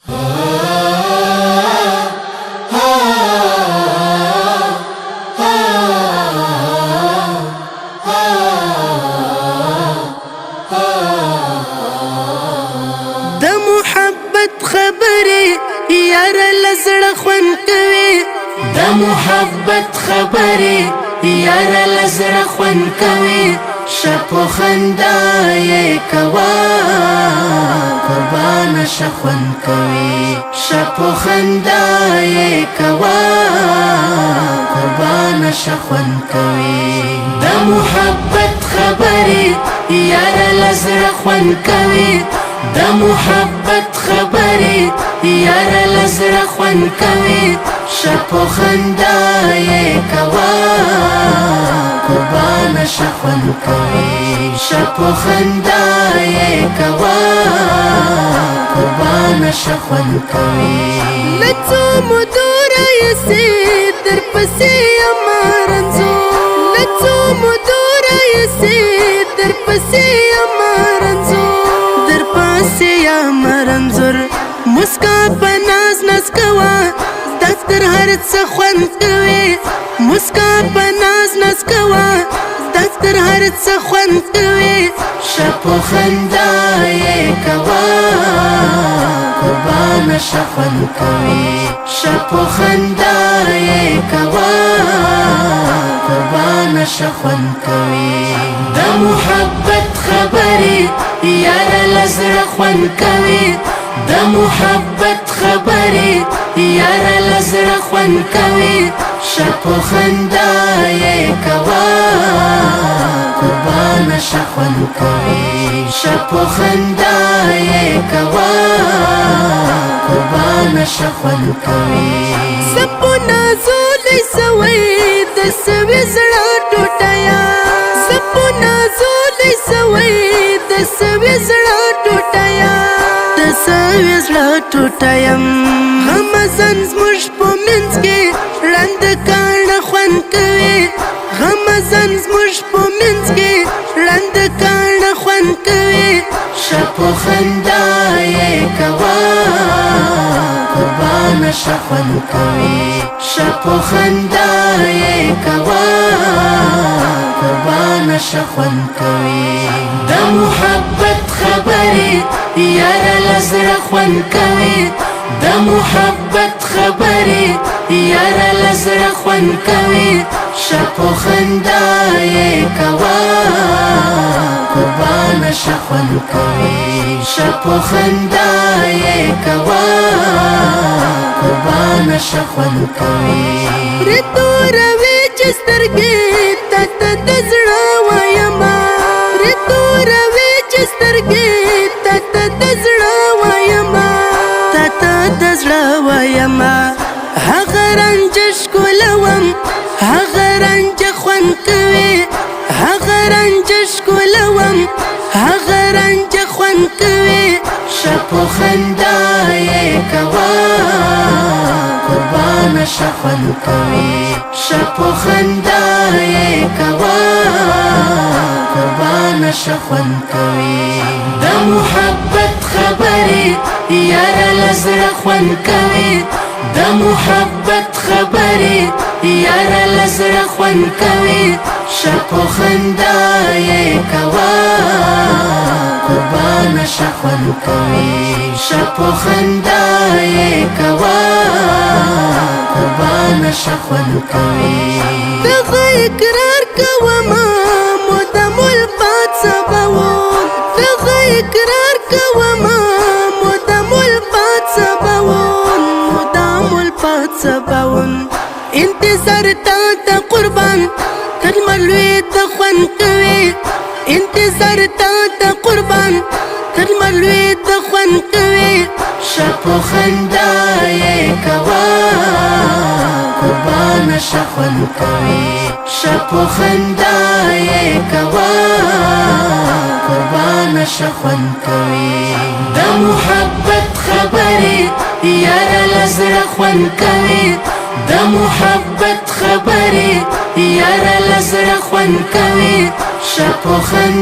د محبت خبرې یار لزړه خوند کوي د محبت خبرې یار لزړه خوند کوي شپو خندا یې کوا قربان شخوند کوي شپو خندا یې کوا قربان شخوند کوي د محبت خبرې یار لزړه خوند کوي د محبت خبرې یار لزړه خوند کوي شپو خندا یې کوا قربان شخوند کوي شپو خندا یې کوا قربان شخوند کوي لڅو مدور یې در پسې امرنزو لڅو مدور یې در پسې امرنزو در پسې امرنزور مسکا پناز ناز کوا دفتر هر څه خوند کوي مسکا پناز ناز کوا دفتر هر څه خوند کوي شپو خندا یې کوا قربان شخوند کوي شپو خندا یې کوا قربان شخوند کوي د محبت خبرې یار لزړه خوند کوي د محبت خبرې یار لزړه خوند کوي شپو خندا یې کوا قربان شخوند کوي شپو خندا یې کوا قربان شخوند کوي سپونه زولې سوي د سوي زړه ټوټایا سپونه زولې سوي د سوي زړه ټوټایا د سوي زړه ټوټایم غمزن زموږ په منځ کې ړنده کاڼه خوند کوي غمزن زموږ په منځ کې ړنده کاڼه خوند کوي شپو خندا یې کوا قربان شخوند کوي شپو خندا یې کوا قربان شخوند کوي د محبت خبرې یار لزړه خوند کوي د محبت خبرې یار لزړه خوند کوي شپو خندا یې کوا قربان شخوند کوي شپو خندا یې کوا قربان شخوند کوي رتو روي چې سترګې ته د زړه وایما رتو روي چې سترګې ته د زړه وایما ته د زړه وایما هغه رنج ښکلوم هغه رنج خوند کوي هغه رنج ښکلوم هغه رنج خوند کوي شپو خندا یې کوا قربان شخوند کوي شپو خندا یې کوا قربان شخوند کوي د محبت خبرې یار لزړه خوند کوي د محبت خبرې یار لزړه خوند کوي شپو خندا یې کوا قربان شخوند کوي شپو خندا یې کوا قربان شخوند کوي دغه اقرار کوما مدام الفات سباون دغه اقرار کوما مدام الفات سباون مدام الفات سباون انتظار تا قربان تر ملوي ته خوند کوي انتظار تا قربان تر ملوي ته خوند کوي شپو خندا یې کوا قربان شخوند کوي شپو خندا یې کوا قربان شخوند کوي د محبت خبرې یار لزړه خوند کوي د محبت خبرې یار لزړه خوند کوي شپو خندا